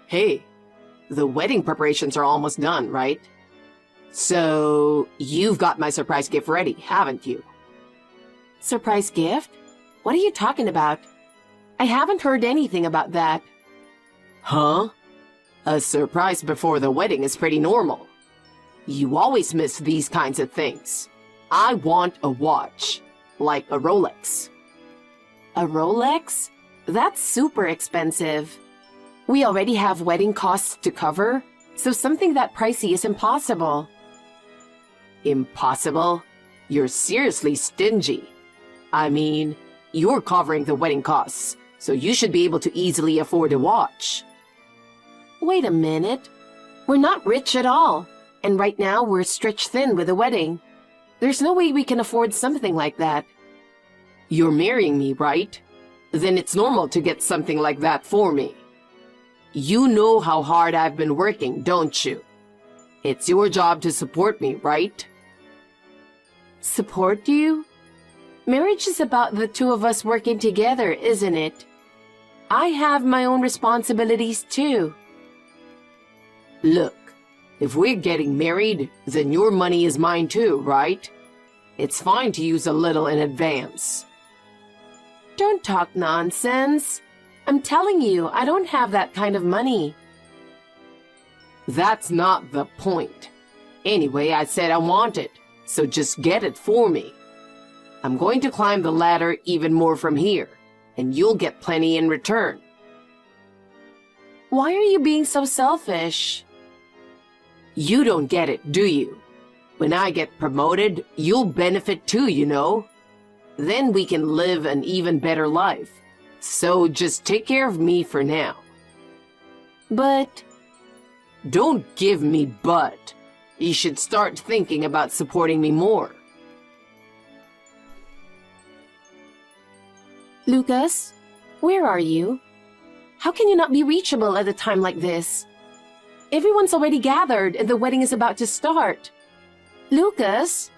Hey, the wedding preparations are almost done, right? So, you've got my surprise gift ready, haven't you? Surprise gift? What are you talking about? I haven't heard anything about that. Huh? A surprise before the wedding is pretty normal. You always miss these kinds of things. I want a watch, like a Rolex. A Rolex? That's super expensive. We already have wedding costs to cover, so something that pricey is impossible. Impossible? You're seriously stingy. I mean, you're covering the wedding costs, so you should be able to easily afford a watch. Wait a minute. We're not rich at all, and right now we're stretched thin with the wedding. There's no way we can afford something like that. You're marrying me, right? Then it's normal to get something like that for me. You know how hard I've been working, don't you? It's your job to support me, right? Support you? Marriage is about the two of us working together, isn't it? I have my own responsibilities too. Look, if we're getting married, then your money is mine too, right? It's fine to use a little in advance. Don't talk nonsense. I'm telling you, I don't have that kind of money. That's not the point. Anyway, I said I want it, so just get it for me. I'm going to climb the ladder even more from here, and you'll get plenty in return. Why are you being so selfish? You don't get it, do you? When I get promoted, you'll benefit too, you know. Then we can live an even better life. So just take care of me for now. But... Don't give me but. You should start thinking about supporting me more. Lucas, where are you? How can you not be reachable at a time like this? Everyone's already gathered and the wedding is about to start. Lucas?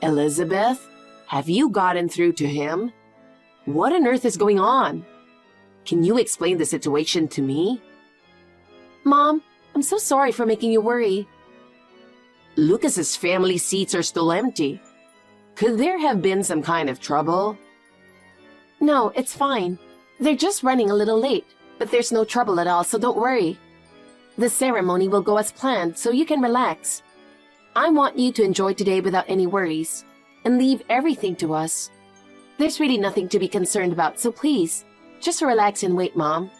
Elizabeth, have you gotten through to him? What on earth is going on? Can you explain the situation to me? Mom, I'm so sorry for making you worry. Lucas's family seats are still empty. Could there have been some kind of trouble? No, it's fine. They're just running a little late, but there's no trouble at all, so don't worry. The ceremony will go as planned, so you can relax. I want you to enjoy today without any worries, and leave everything to us. There's really nothing to be concerned about, so please, just relax and wait, Mom.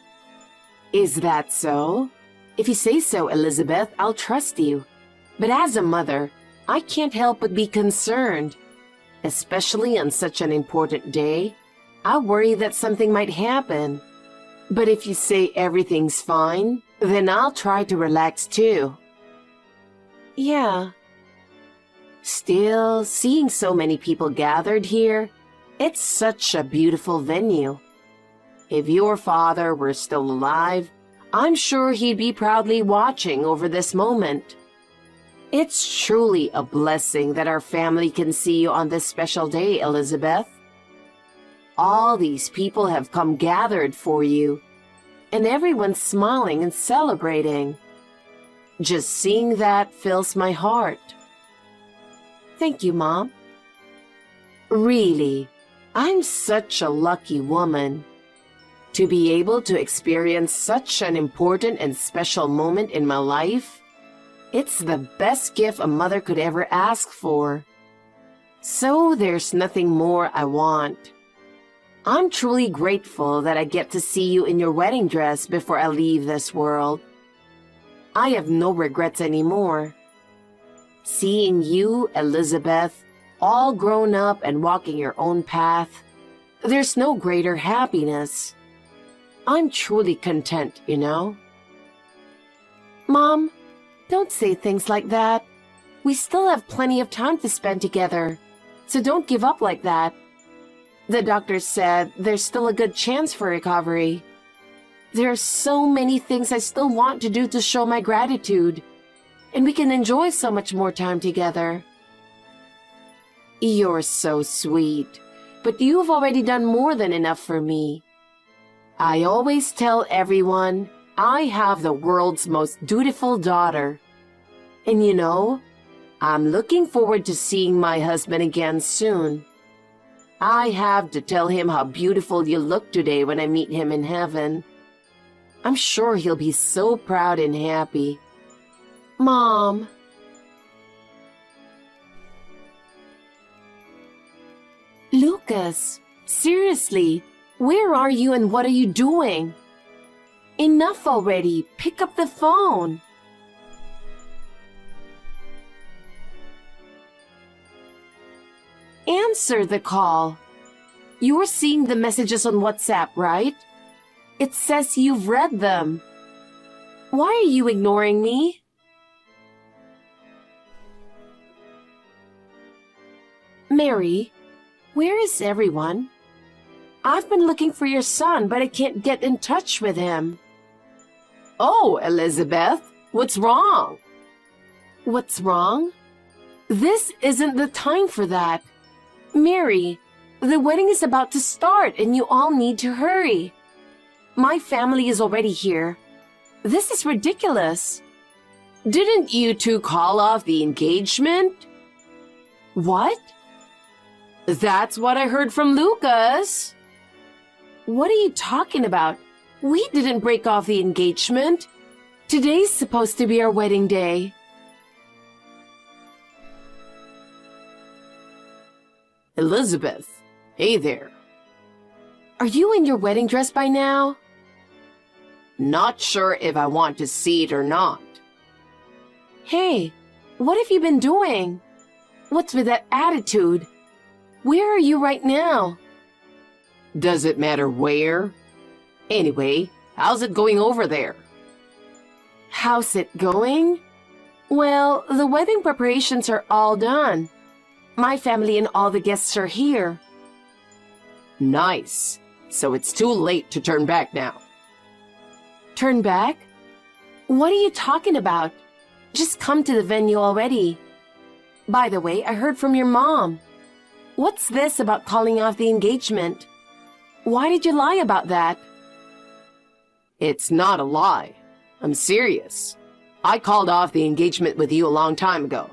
Is that so? If you say so, Elizabeth, I'll trust you. But as a mother, I can't help but be concerned. Especially on such an important day, I worry that something might happen. But if you say everything's fine, then I'll try to relax too. Yeah. Still, seeing so many people gathered here, it's such a beautiful venue. If your father were still alive, I'm sure he'd be proudly watching over this moment. It's truly a blessing that our family can see you on this special day, Elizabeth. All these people have come gathered for you, and everyone's smiling and celebrating. Just seeing that fills my heart. Thank you, Mom. Really, I'm such a lucky woman. To be able to experience such an important and special moment in my life, it's the best gift a mother could ever ask for. So there's nothing more I want. I'm truly grateful that I get to see you in your wedding dress before I leave this world. I have no regrets anymore. Seeing you, Elizabeth, all grown up and walking your own path, there's no greater happiness. I'm truly content, you know? Mom, don't say things like that. We still have plenty of time to spend together, so don't give up like that. The doctor said there's still a good chance for recovery. There are so many things I still want to do to show my gratitude, and we can enjoy so much more time together. You're so sweet, but you've already done more than enough for me. I always tell everyone I have the world's most dutiful daughter. And you know, I'm looking forward to seeing my husband again soon. I have to tell him how beautiful you look today when I meet him in heaven. I'm sure he'll be so proud and happy. Mom. Lucas, seriously, where are you and what are you doing? Enough already. Pick up the phone. Answer the call. You're seeing the messages on WhatsApp, right? It says you've read them. Why are you ignoring me? Mary, where is everyone? I've been looking for your son, but I can't get in touch with him. Oh, Elizabeth, what's wrong? What's wrong? This isn't the time for that. Mary, the wedding is about to start and you all need to hurry. My family is already here. This is ridiculous. Didn't you two call off the engagement? What? That's what I heard from Lucas. What are you talking about? We didn't break off the engagement. Today's supposed to be our wedding day. Elizabeth, hey there. Are you in your wedding dress by now? Not sure if I want to see it or not. Hey, what have you been doing? What's with that attitude? Where are you right now? Does it matter where? Anyway, how's it going over there? How's it going? Well, the wedding preparations are all done. My family and all the guests are here. Nice. So it's too late to turn back now. Turn back? What are you talking about? Just come to the venue already. By the way, I heard from your mom. What's this about calling off the engagement? Why did you lie about that? It's not a lie. I'm serious. I called off the engagement with you a long time ago.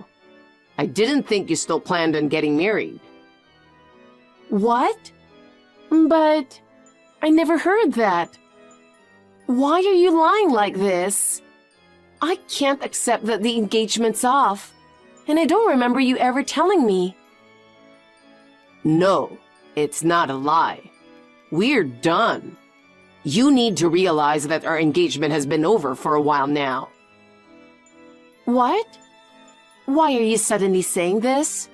I didn't think you still planned on getting married. What? But I never heard that. Why are you lying like this? I can't accept that the engagement's off, and I don't remember you ever telling me. No, it's not a lie. We're done. You need to realize that our engagement has been over for a while now. What? Why are you suddenly saying this?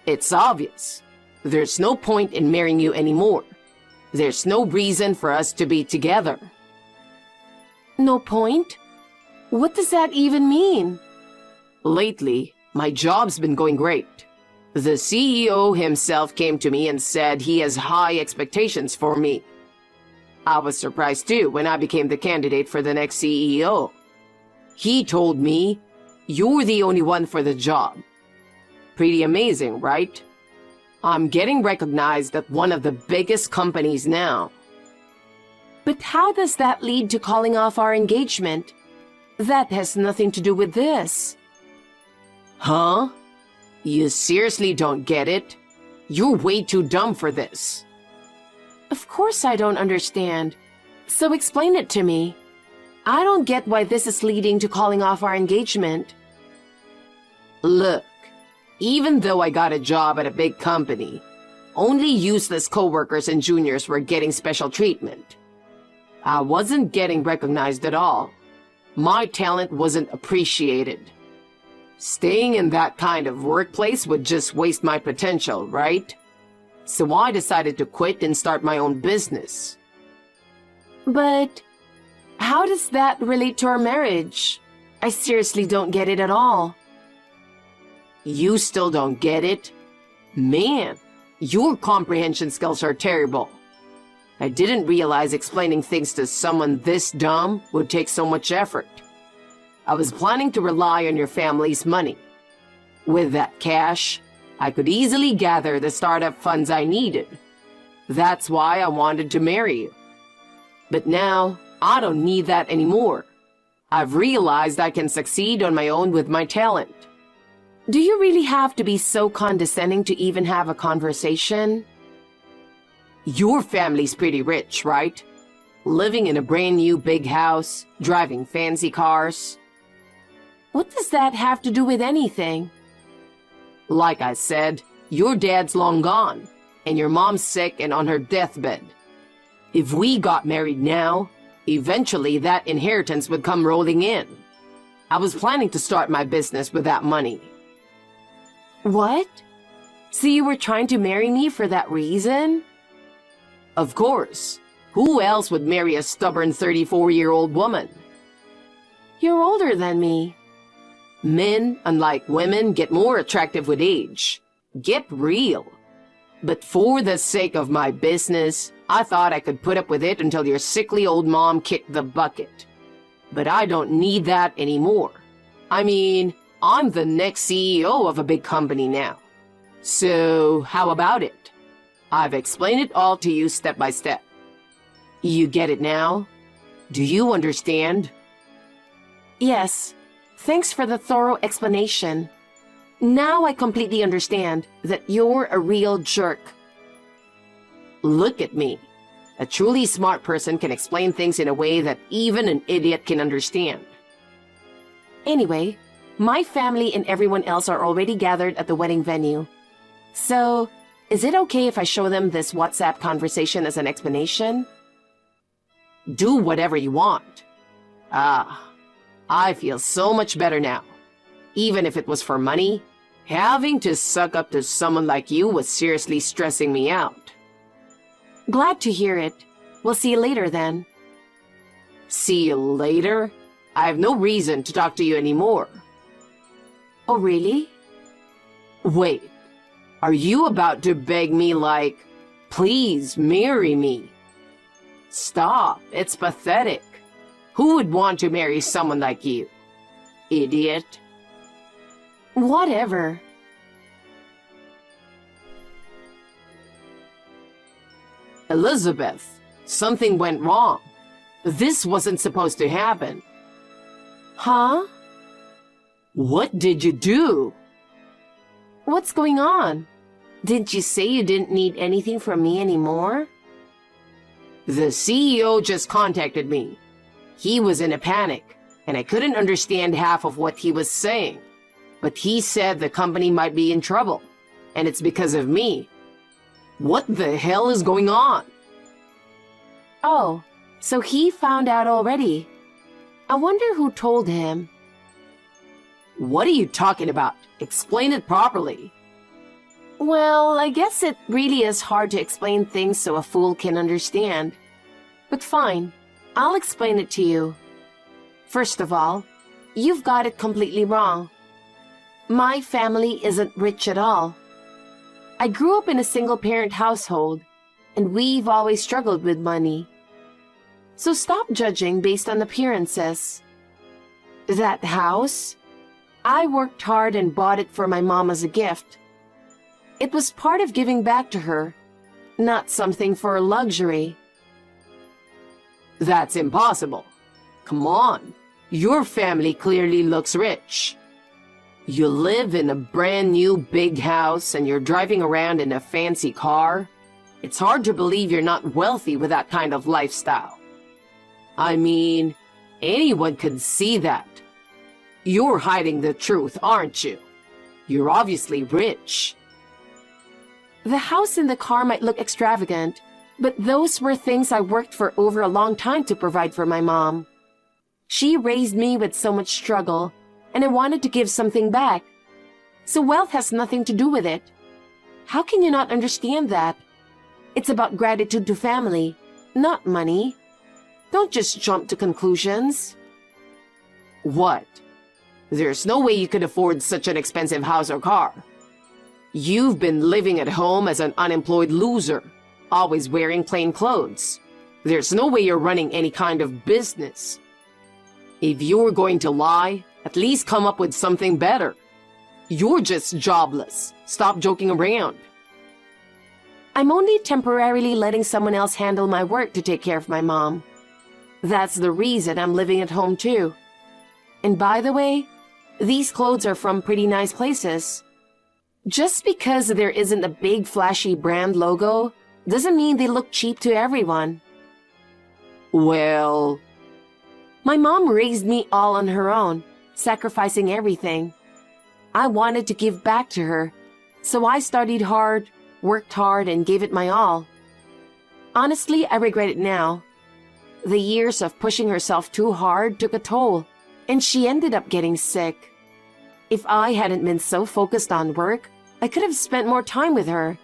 It's obvious. There's no point in marrying you anymore. There's no reason for us to be together. No point? What does that even mean? Lately, my job's been going great. The CEO himself came to me and said he has high expectations for me. I was surprised too when I became the candidate for the next CEO. He told me, "You're the only one for the job." Pretty amazing, right? I'm getting recognized at one of the biggest companies now. But how does that lead to calling off our engagement? That has nothing to do with this. Huh? You seriously don't get it? You're way too dumb for this. Of course I don't understand. So explain it to me. I don't get why this is leading to calling off our engagement. Look, even though I got a job at a big company, only useless coworkers and juniors were getting special treatment. I wasn't getting recognized at all. My talent wasn't appreciated. Staying in that kind of workplace would just waste my potential, right? So I decided to quit and start my own business. But how does that relate to our marriage? I seriously don't get it at all. You still don't get it? Man, your comprehension skills are terrible. I didn't realize explaining things to someone this dumb would take so much effort. I was planning to rely on your family's money. With that cash, I could easily gather the startup funds I needed. That's why I wanted to marry you. But now, I don't need that anymore. I've realized I can succeed on my own with my talent. Do you really have to be so condescending to even have a conversation? Your family's pretty rich, right? Living in a brand new big house, driving fancy cars. What does that have to do with anything? Like I said, your dad's long gone, and your mom's sick and on her deathbed. If we got married now, eventually that inheritance would come rolling in. I was planning to start my business with that money. What? So you were trying to marry me for that reason? Of course. Who else would marry a stubborn 34-year-old woman? You're older than me. Men, unlike women, get more attractive with age. Get real. But for the sake of my business, I thought I could put up with it until your sickly old mom kicked the bucket. But I don't need that anymore. I mean, I'm the next CEO of a big company now. So, how about it? I've explained it all to you step by step. You get it now? Do you understand? Yes. Thanks for the thorough explanation. Now I completely understand that you're a real jerk. Look at me. A truly smart person can explain things in a way that even an idiot can understand. Anyway, my family and everyone else are already gathered at the wedding venue. So, is it okay if I show them this WhatsApp conversation as an explanation? Do whatever you want. I feel so much better now. Even if it was for money, having to suck up to someone like you was seriously stressing me out. Glad to hear it. We'll see you later then. See you later? I have no reason to talk to you anymore. Oh, really? Wait, are you about to beg me like, please marry me? Stop, it's pathetic. Who would want to marry someone like you? Idiot. Whatever. Elizabeth, something went wrong. This wasn't supposed to happen. Huh? What did you do? What's going on? Didn't you say you didn't need anything from me anymore? The CEO just contacted me. He was in a panic, and I couldn't understand half of what he was saying. But he said the company might be in trouble, and it's because of me. What the hell is going on? Oh, so he found out already. I wonder who told him. What are you talking about? Explain it properly. Well, I guess it really is hard to explain things so a fool can understand. But fine, I'll explain it to you. First of all, you've got it completely wrong. My family isn't rich at all. I grew up in a single-parent household, and we've always struggled with money. So stop judging based on appearances. That house? I worked hard and bought it for my mom as a gift. It was part of giving back to her, not something for luxury. That's impossible. Come on, your family clearly looks rich. You live in a brand new big house and you're driving around in a fancy car. It's hard to believe you're not wealthy with that kind of lifestyle. I mean, anyone could see that. You're hiding the truth, aren't you? You're obviously rich. The house and the car might look extravagant, but those were things I worked for over a long time to provide for my mom. She raised me with so much struggle, and I wanted to give something back. So wealth has nothing to do with it. How can you not understand that? It's about gratitude to family, not money. Don't just jump to conclusions. What? There's no way you could afford such an expensive house or car. You've been living at home as an unemployed loser, always wearing plain clothes. There's no way you're running any kind of business. If you're going to lie, at least come up with something better. You're just jobless. Stop joking around. I'm only temporarily letting someone else handle my work to take care of my mom. That's the reason I'm living at home too. And by the way, these clothes are from pretty nice places. Just because there isn't a big flashy brand logo doesn't mean they look cheap to everyone. Well, my mom raised me all on her own, sacrificing everything. I wanted to give back to her, so I studied hard, worked hard, and gave it my all. Honestly, I regret it now. The years of pushing herself too hard took a toll, and she ended up getting sick. If I hadn't been so focused on work, I could have spent more time with her.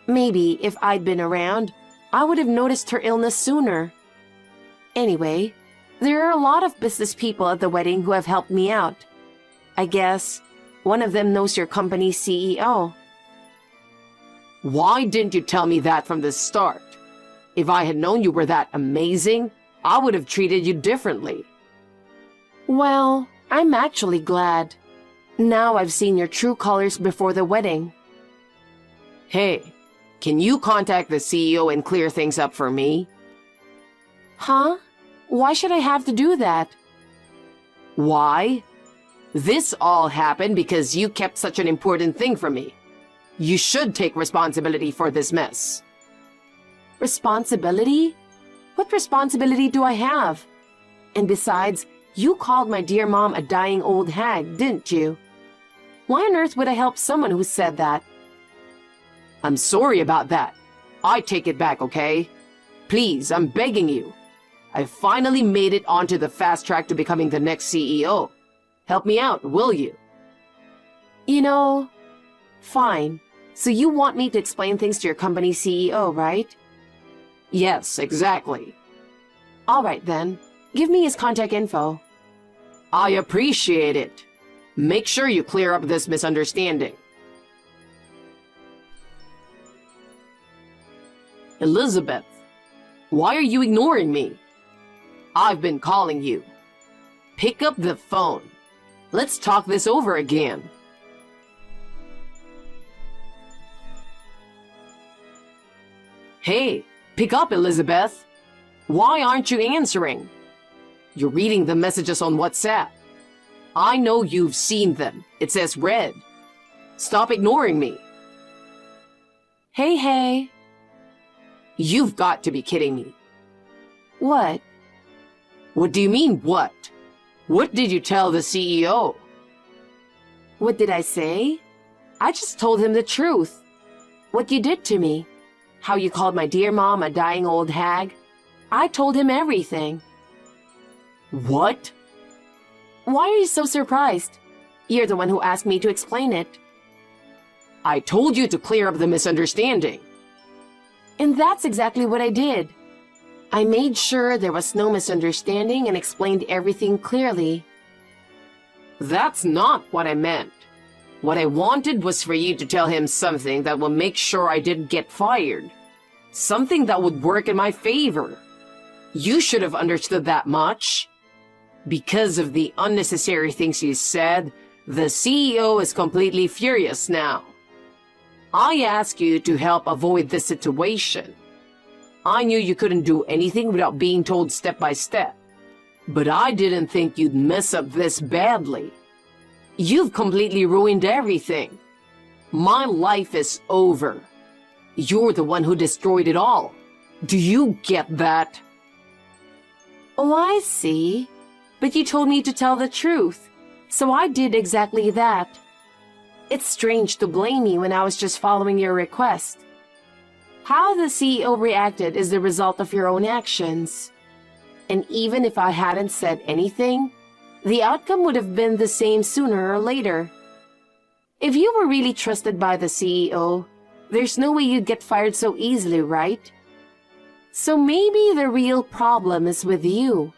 Maybe if I'd been around, I would have noticed her illness sooner. Anyway, there are a lot of business people at the wedding who have helped me out. I guess one of them knows your company's CEO. Why didn't you tell me that from the start? If I had known you were that amazing, I would have treated you differently. Well, I'm actually glad. Now I've seen your true colors before the wedding. Hey, can you contact the CEO and clear things up for me? Huh? Why should I have to do that? Why? This all happened because you kept such an important thing from me. You should take responsibility for this mess. Responsibility? What responsibility do I have? And besides, you called my dear mom a dying old hag, didn't you? Why on earth would I help someone who said that? I'm sorry about that. I take it back, okay? Please, I'm begging you. I finally made it onto the fast track to becoming the next CEO. Help me out, will you? You know, fine. So you want me to explain things to your company CEO, right? Yes, exactly. All right then. Give me his contact info. I appreciate it. Make sure you clear up this misunderstanding. Elizabeth, why are you ignoring me? I've been calling you. Pick up the phone. Let's talk this over again. Hey, pick up, Elizabeth. Why aren't you answering? You're reading the messages on WhatsApp. I know you've seen them. It says read. Stop ignoring me. Hey. You've got to be kidding me. What? What do you mean, what? What did you tell the CEO? What did I say? I just told him the truth. What you did to me. How you called my dear mom a dying old hag. I told him everything. What? Why are you so surprised? You're the one who asked me to explain it. I told you to clear up the misunderstanding. And that's exactly what I did. I made sure there was no misunderstanding and explained everything clearly. That's not what I meant. What I wanted was for you to tell him something that will make sure I didn't get fired. Something that would work in my favor. You should have understood that much. Because of the unnecessary things you said, the CEO is completely furious now. I asked you to help avoid this situation. I knew you couldn't do anything without being told step by step. But I didn't think you'd mess up this badly. You've completely ruined everything. My life is over. You're the one who destroyed it all. Do you get that? Oh, I see. But you told me to tell the truth, so I did exactly that. It's strange to blame me when I was just following your request. How the CEO reacted is the result of your own actions. And even if I hadn't said anything, the outcome would have been the same sooner or later. If you were really trusted by the CEO, there's no way you'd get fired so easily, right? So maybe the real problem is with you.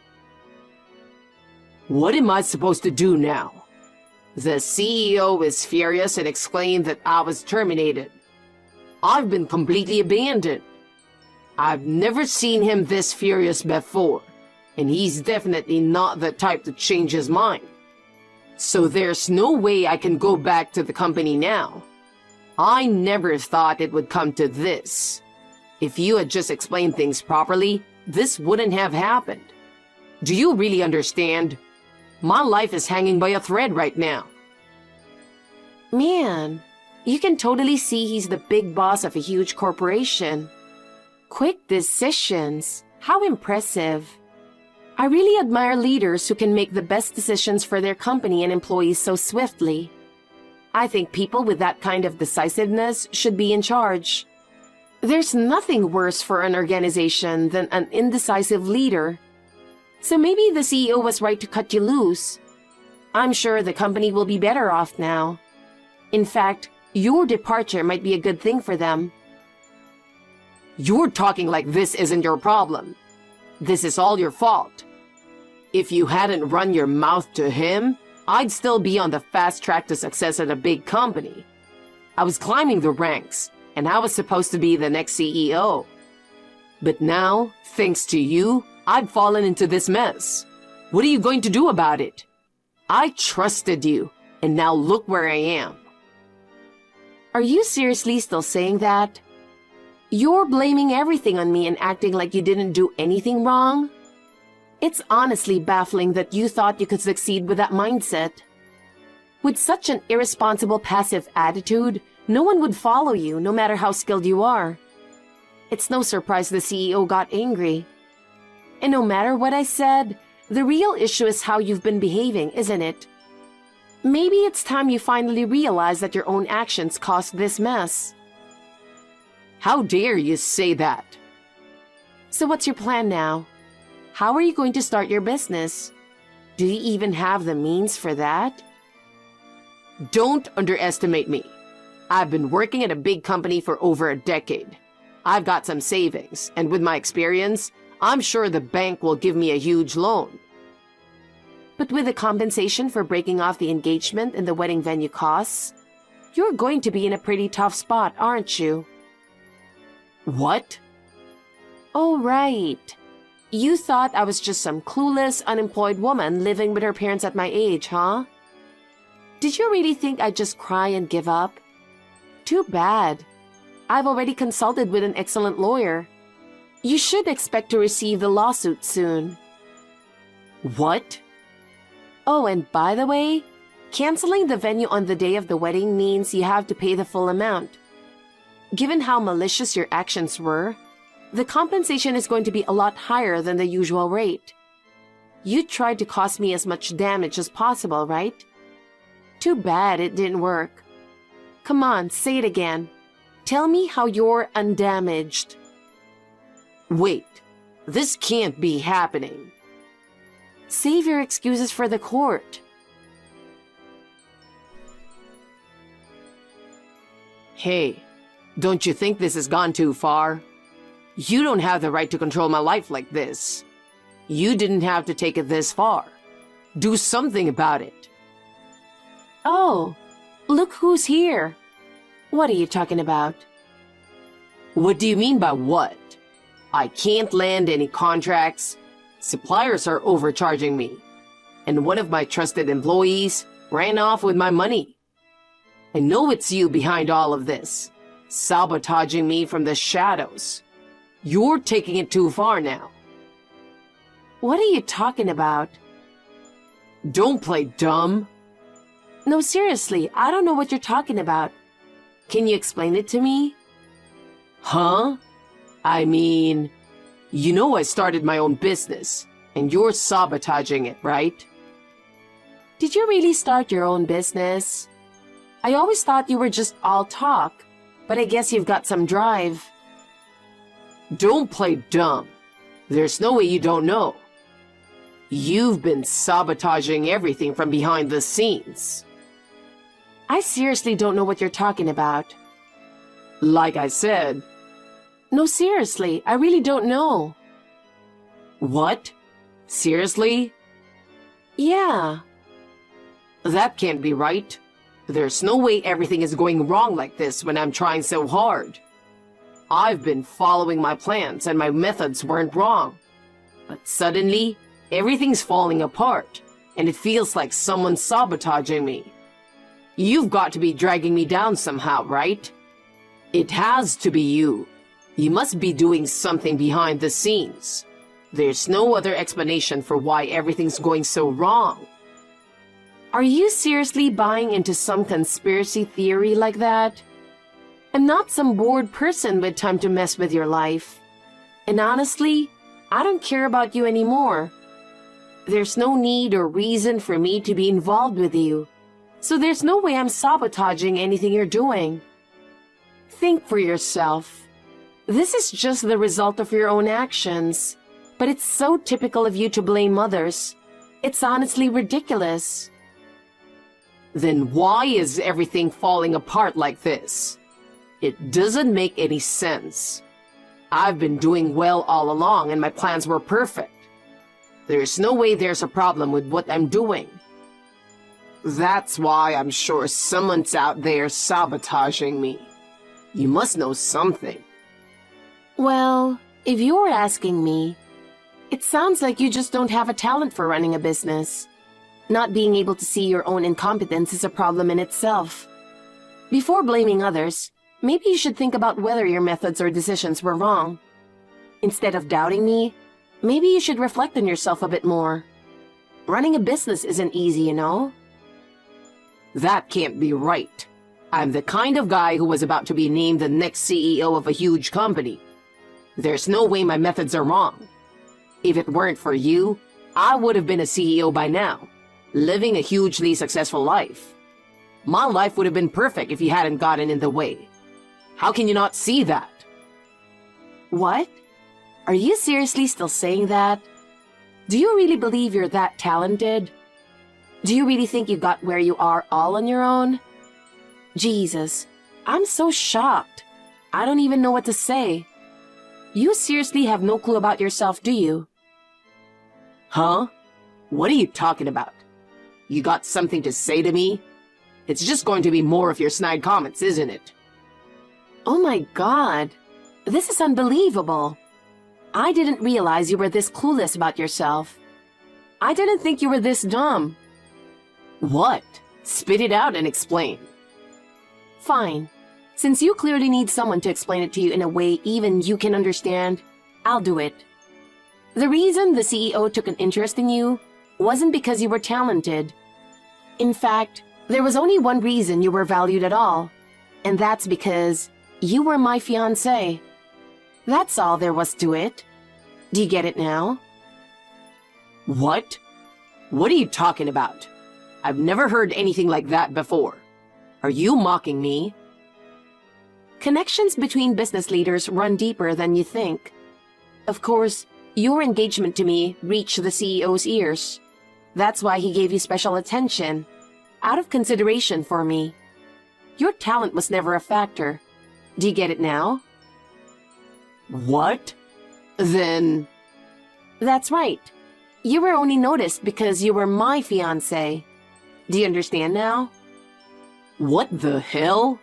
What am I supposed to do now? The CEO is furious and exclaimed that I was terminated. I've been completely abandoned. I've never seen him this furious before, and he's definitely not the type to change his mind. So there's no way I can go back to the company now. I never thought it would come to this. If you had just explained things properly, this wouldn't have happened. Do you really understand? My life is hanging by a thread right now. Man, you can totally see he's the big boss of a huge corporation. Quick decisions. How impressive. I really admire leaders who can make the best decisions for their company and employees so swiftly. I think people with that kind of decisiveness should be in charge. There's nothing worse for an organization than an indecisive leader. So maybe the CEO was right to cut you loose. I'm sure the company will be better off now. In fact, your departure might be a good thing for them. You're talking like this isn't your problem. This is all your fault. If you hadn't run your mouth to him, I'd still be on the fast track to success at a big company. I was climbing the ranks, and I was supposed to be the next CEO. But now, thanks to you, I've fallen into this mess. What are you going to do about it? I trusted you, and now look where I am. Are you seriously still saying that? You're blaming everything on me and acting like you didn't do anything wrong? It's honestly baffling that you thought you could succeed with that mindset. With such an irresponsible passive attitude, no one would follow you, no matter how skilled you are. It's no surprise the CEO got angry. And no matter what I said, the real issue is how you've been behaving, isn't it? Maybe it's time you finally realize that your own actions caused this mess. How dare you say that? So what's your plan now? How are you going to start your business? Do you even have the means for that? Don't underestimate me. I've been working at a big company for over a decade. I've got some savings, and with my experience, I'm sure the bank will give me a huge loan. But with the compensation for breaking off the engagement and the wedding venue costs, you're going to be in a pretty tough spot, aren't you? What? Oh, right. You thought I was just some clueless, unemployed woman living with her parents at my age, huh? Did you really think I'd just cry and give up? Too bad. I've already consulted with an excellent lawyer. You should expect to receive the lawsuit soon. What? Oh, and by the way, canceling the venue on the day of the wedding means you have to pay the full amount. Given how malicious your actions were, the compensation is going to be a lot higher than the usual rate. You tried to cause me as much damage as possible, right? Too bad it didn't work. Come on, say it again. Tell me how you're undamaged. Wait, this can't be happening. Save your excuses for the court. Hey, don't you think this has gone too far? You don't have the right to control my life like this. You didn't have to take it this far. Do something about it. Oh, look who's here. What are you talking about? What do you mean by what? I can't land any contracts. Suppliers are overcharging me. And one of my trusted employees ran off with my money. I know it's you behind all of this, sabotaging me from the shadows. You're taking it too far now. What are you talking about? Don't play dumb. No, seriously, I don't know what you're talking about. Can you explain it to me? Huh? I mean, you know I started my own business, and you're sabotaging it, right? Did you really start your own business? I always thought you were just all talk, but I guess you've got some drive. Don't play dumb. There's no way you don't know. You've been sabotaging everything from behind the scenes. I seriously don't know what you're talking about. Like I said. No, seriously, I really don't know. What? Seriously? Yeah. That can't be right. There's no way everything is going wrong like this when I'm trying so hard. I've been following my plans and my methods weren't wrong. But suddenly, everything's falling apart. and it feels like someone's sabotaging me. You've got to be dragging me down somehow, right? It has to be you. You must be doing something behind the scenes. There's no other explanation for why everything's going so wrong. Are you seriously buying into some conspiracy theory like that? I'm not some bored person with time to mess with your life. And honestly, I don't care about you anymore. There's no need or reason for me to be involved with you. So there's no way I'm sabotaging anything you're doing. Think for yourself. This is just the result of your own actions. But it's so typical of you to blame others. It's honestly ridiculous. Then why is everything falling apart like this? It doesn't make any sense. I've been doing well all along and my plans were perfect. There's no way there's a problem with what I'm doing. That's why I'm sure someone's out there sabotaging me. You must know something. Well, if you're asking me, it sounds like you just don't have a talent for running a business. Not being able to see your own incompetence is a problem in itself. Before blaming others, maybe you should think about whether your methods or decisions were wrong. Instead of doubting me, maybe you should reflect on yourself a bit more. Running a business isn't easy, you know? That can't be right. I'm the kind of guy who was about to be named the next CEO of a huge company. There's no way my methods are wrong. If it weren't for you, I would have been a CEO by now, living a hugely successful life. My life would have been perfect if you hadn't gotten in the way. How can you not see that? What? Are you seriously still saying that? Do you really believe you're that talented? Do you really think you got where you are all on your own? Jesus, I'm so shocked. I don't even know what to say. You seriously have no clue about yourself, do you? Huh? What are you talking about? You got something to say to me? It's just going to be more of your snide comments, isn't it? Oh my God. This is unbelievable. I didn't realize you were this clueless about yourself. I didn't think you were this dumb. What? Spit it out and explain. Fine. Since you clearly need someone to explain it to you in a way even you can understand, I'll do it. The reason the CEO took an interest in you wasn't because you were talented. In fact, there was only one reason you were valued at all, and that's because you were my fiancé. That's all there was to it. Do you get it now? What? What are you talking about? I've never heard anything like that before. Are you mocking me? Connections between business leaders run deeper than you think. Of course, your engagement to me reached the CEO's ears. That's why he gave you special attention, out of consideration for me. Your talent was never a factor. Do you get it now? What? Then... That's right. You were only noticed because you were my fiancé. Do you understand now? What the hell?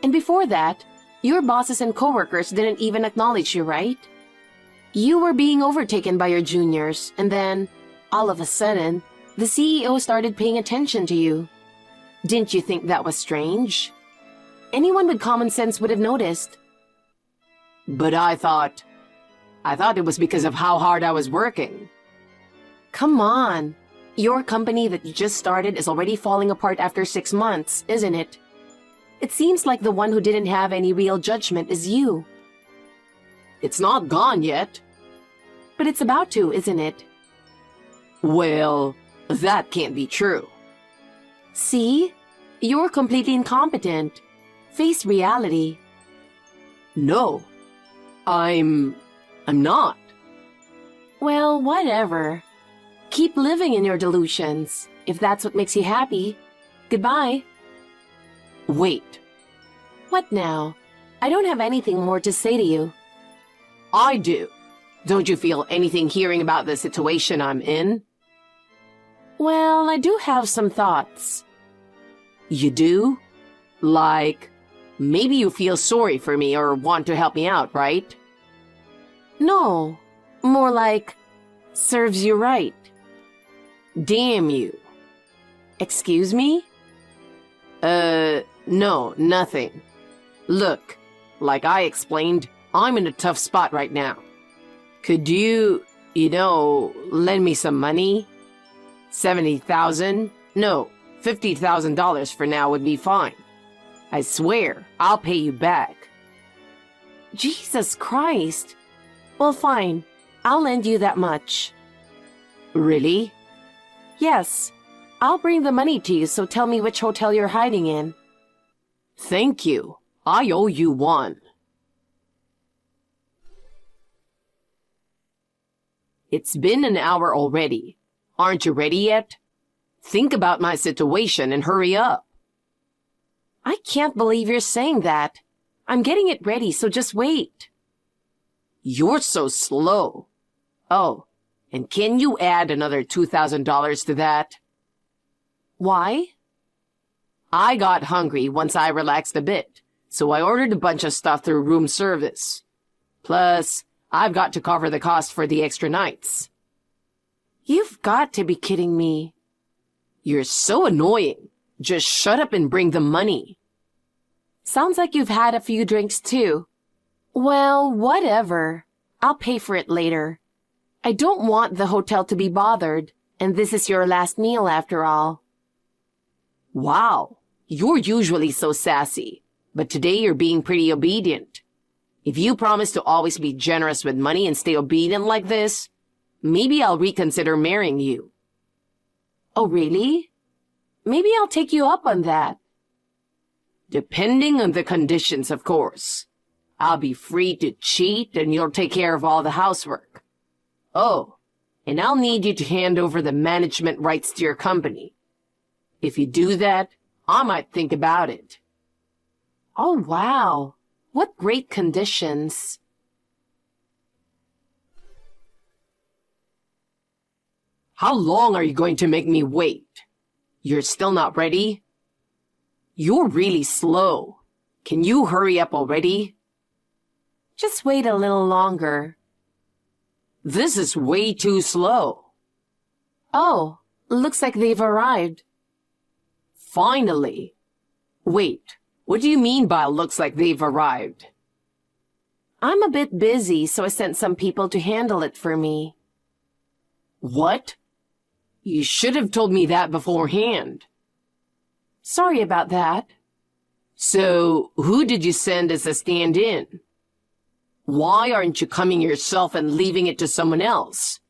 And before that, your bosses and coworkers didn't even acknowledge you, right? You were being overtaken by your juniors, and then, all of a sudden, the CEO started paying attention to you. Didn't you think that was strange? Anyone with common sense would have noticed. But I thought it was because of how hard I was working. Come on. Your company that you just started is already falling apart after 6 months, isn't it? It seems like the one who didn't have any real judgment is you. It's not gone yet. But it's about to, isn't it? Well, that can't be true. See? You're completely incompetent. Face reality. No. I'm not. Well, whatever. Keep living in your delusions, if that's what makes you happy. Goodbye. Wait. What now? I don't have anything more to say to you. I do. Don't you feel anything hearing about the situation I'm in? Well, I do have some thoughts. You do? Like, maybe you feel sorry for me or want to help me out, right? No, more like, serves you right. Damn you. Excuse me? No, nothing. Look, like I explained, I'm in a tough spot right now. Could you lend me some money? 70,000? No, $50,000 for now would be fine. I swear, I'll pay you back. Jesus Christ. Well, fine. I'll lend you that much. Really? Yes. I'll bring the money to you, so tell me which hotel you're hiding in. Thank you. I owe you one. It's been an hour already. Aren't you ready yet? Think about my situation and hurry up. I can't believe you're saying that. I'm getting it ready, so just wait. You're so slow. Oh, and can you add another $2,000 to that? Why? I got hungry once I relaxed a bit, so I ordered a bunch of stuff through room service. Plus, I've got to cover the cost for the extra nights. You've got to be kidding me. You're so annoying. Just shut up and bring the money. Sounds like you've had a few drinks too. Well, whatever. I'll pay for it later. I don't want the hotel to be bothered, and this is your last meal after all. Wow, you're usually so sassy, but today you're being pretty obedient. If you promise to always be generous with money and stay obedient like this, maybe I'll reconsider marrying you. Oh, really? Maybe I'll take you up on that. Depending on the conditions, of course. I'll be free to cheat and you'll take care of all the housework. Oh, and I'll need you to hand over the management rights to your company. If you do that, I might think about it. Oh, wow. What great conditions. How long are you going to make me wait? You're still not ready? You're really slow. Can you hurry up already? Just wait a little longer. This is way too slow. Oh, looks like they've arrived. Finally. Wait, what do you mean by looks like they've arrived? I'm a bit busy, so I sent some people to handle it for me. What? You should have told me that beforehand. Sorry about that. So, who did you send as a stand-in? Why aren't you coming yourself and leaving it to someone else?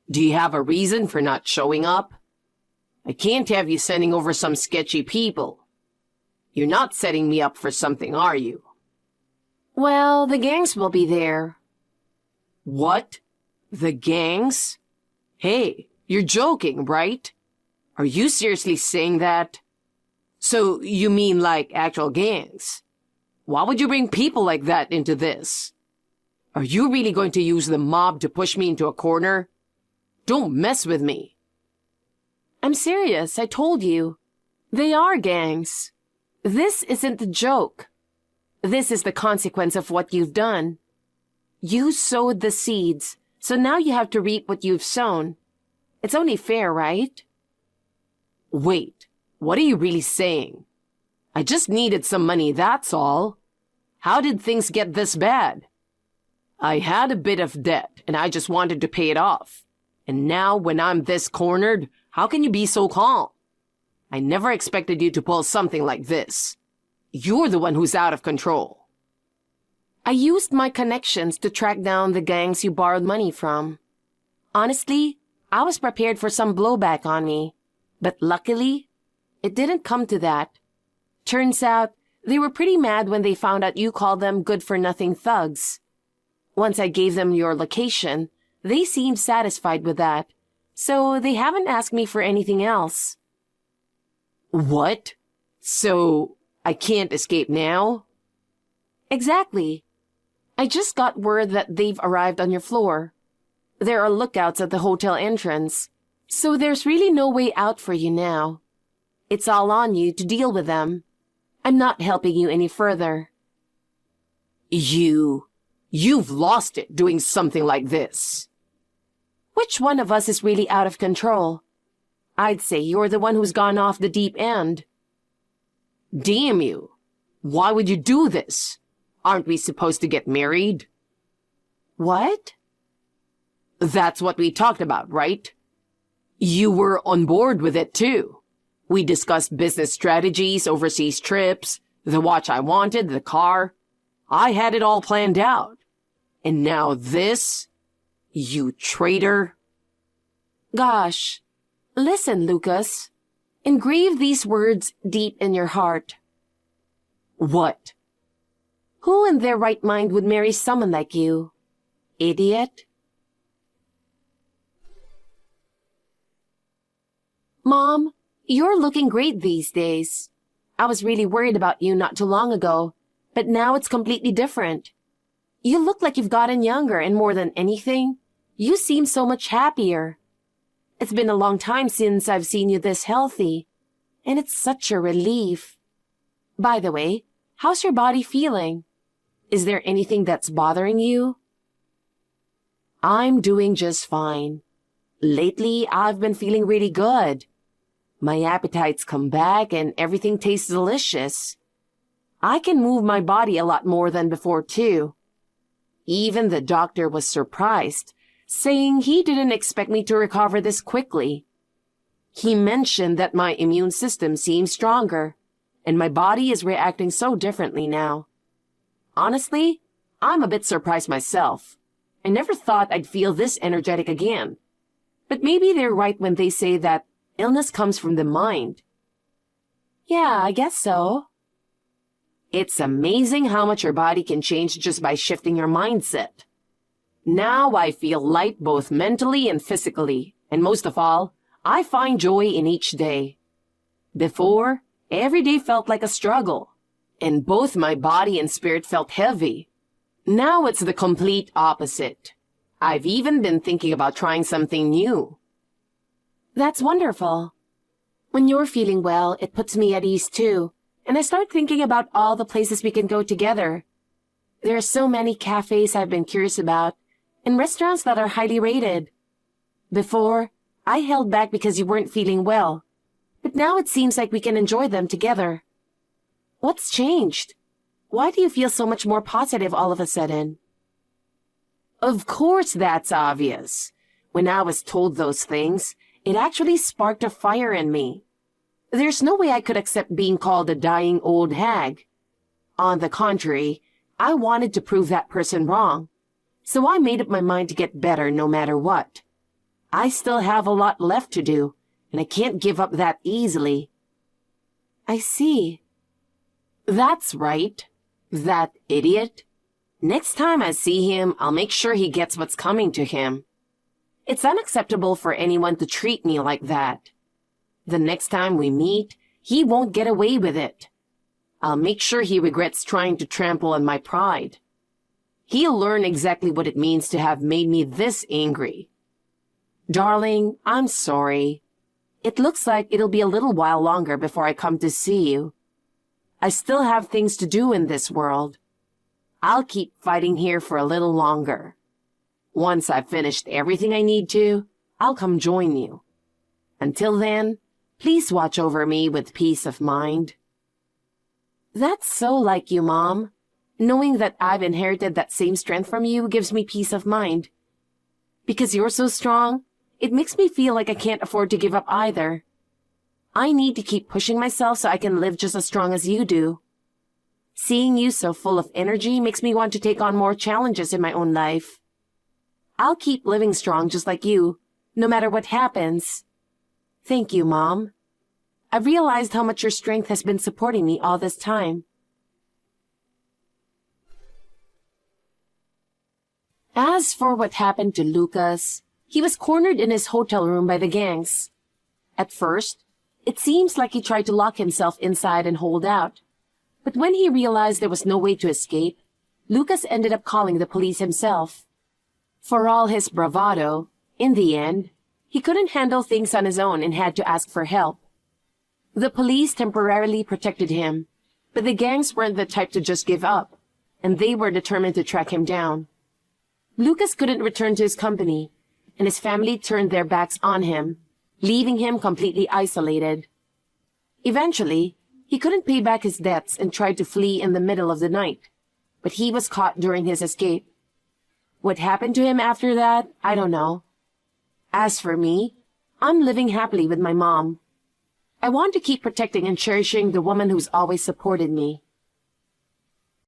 Do you have a reason for not showing up? I can't have you sending over some sketchy people. You're not setting me up for something, are you? Well, the gangs will be there. What? The gangs? Hey, you're joking, right? Are you seriously saying that? So, you mean like actual gangs? Why would you bring people like that into this? Are you really going to use the mob to push me into a corner? Don't mess with me. I'm serious, I told you. They are gangs. This isn't a joke. This is the consequence of what you've done. You sowed the seeds, so now you have to reap what you've sown. It's only fair, right? Wait, what are you really saying? I just needed some money, that's all. How did things get this bad? I had a bit of debt, and I just wanted to pay it off. And now, when I'm this cornered, how can you be so calm? I never expected you to pull something like this. You're the one who's out of control. I used my connections to track down the gangs you borrowed money from. Honestly, I was prepared for some blowback on me. But luckily, it didn't come to that. Turns out, they were pretty mad when they found out you called them good-for-nothing thugs. Once I gave them your location, they seemed satisfied with that, so they haven't asked me for anything else. What? So, I can't escape now? Exactly. I just got word that they've arrived on your floor. There are lookouts at the hotel entrance, so there's really no way out for you now. It's all on you to deal with them. I'm not helping you any further. You've lost it doing something like this. Which one of us is really out of control? I'd say you're the one who's gone off the deep end. Damn you. Why would you do this? Aren't we supposed to get married? What? That's what we talked about, right? You were on board with it too. We discussed business strategies, overseas trips, the watch I wanted, the car. I had it all planned out. And now this? You traitor. Gosh. Listen, Lucas. Engrave these words deep in your heart. What? Who in their right mind would marry someone like you? Idiot. Mom, you're looking great these days. I was really worried about you not too long ago, but now it's completely different. You look like you've gotten younger, and more than anything, you seem so much happier. It's been a long time since I've seen you this healthy, and it's such a relief. By the way, how's your body feeling? Is there anything that's bothering you? I'm doing just fine. Lately, I've been feeling really good. My appetite's come back and everything tastes delicious. I can move my body a lot more than before, too. Even the doctor was surprised, saying he didn't expect me to recover this quickly. He mentioned that my immune system seems stronger, and my body is reacting so differently now. Honestly, I'm a bit surprised myself. I never thought I'd feel this energetic again. But maybe they're right when they say that illness comes from the mind. Yeah, I guess so. It's amazing how much your body can change just by shifting your mindset. Now I feel light both mentally and physically, and most of all, I find joy in each day. Before, every day felt like a struggle, and both my body and spirit felt heavy. Now it's the complete opposite. I've even been thinking about trying something new. That's wonderful. When you're feeling well, it puts me at ease too, and I start thinking about all the places we can go together. There are so many cafes I've been curious about, and restaurants that are highly rated. Before, I held back because you weren't feeling well, but now it seems like we can enjoy them together. What's changed? Why do you feel so much more positive all of a sudden? Of course that's obvious. When I was told those things, it actually sparked a fire in me. There's no way I could accept being called a dying old hag. On the contrary, I wanted to prove that person wrong. So I made up my mind to get better no matter what. I still have a lot left to do, and I can't give up that easily. I see. That's right. That idiot. Next time I see him, I'll make sure he gets what's coming to him. It's unacceptable for anyone to treat me like that. The next time we meet, he won't get away with it. I'll make sure he regrets trying to trample on my pride. He'll learn exactly what it means to have made me this angry. Darling, I'm sorry. It looks like it'll be a little while longer before I come to see you. I still have things to do in this world. I'll keep fighting here for a little longer. Once I've finished everything I need to, I'll come join you. Until then, please watch over me with peace of mind. That's so like you, Mom. Knowing that I've inherited that same strength from you gives me peace of mind. Because you're so strong, it makes me feel like I can't afford to give up either. I need to keep pushing myself so I can live just as strong as you do. Seeing you so full of energy makes me want to take on more challenges in my own life. I'll keep living strong just like you, no matter what happens. Thank you, Mom. I've realized how much your strength has been supporting me all this time. As for what happened to Lucas, he was cornered in his hotel room by the gangs. At first, it seems like he tried to lock himself inside and hold out. But when he realized there was no way to escape, Lucas ended up calling the police himself. For all his bravado, in the end, he couldn't handle things on his own and had to ask for help. The police temporarily protected him, but the gangs weren't the type to just give up, and they were determined to track him down. Lucas couldn't return to his company, and his family turned their backs on him, leaving him completely isolated. Eventually, he couldn't pay back his debts and tried to flee in the middle of the night, but he was caught during his escape. What happened to him after that, I don't know. As for me, I'm living happily with my mom. I want to keep protecting and cherishing the woman who's always supported me.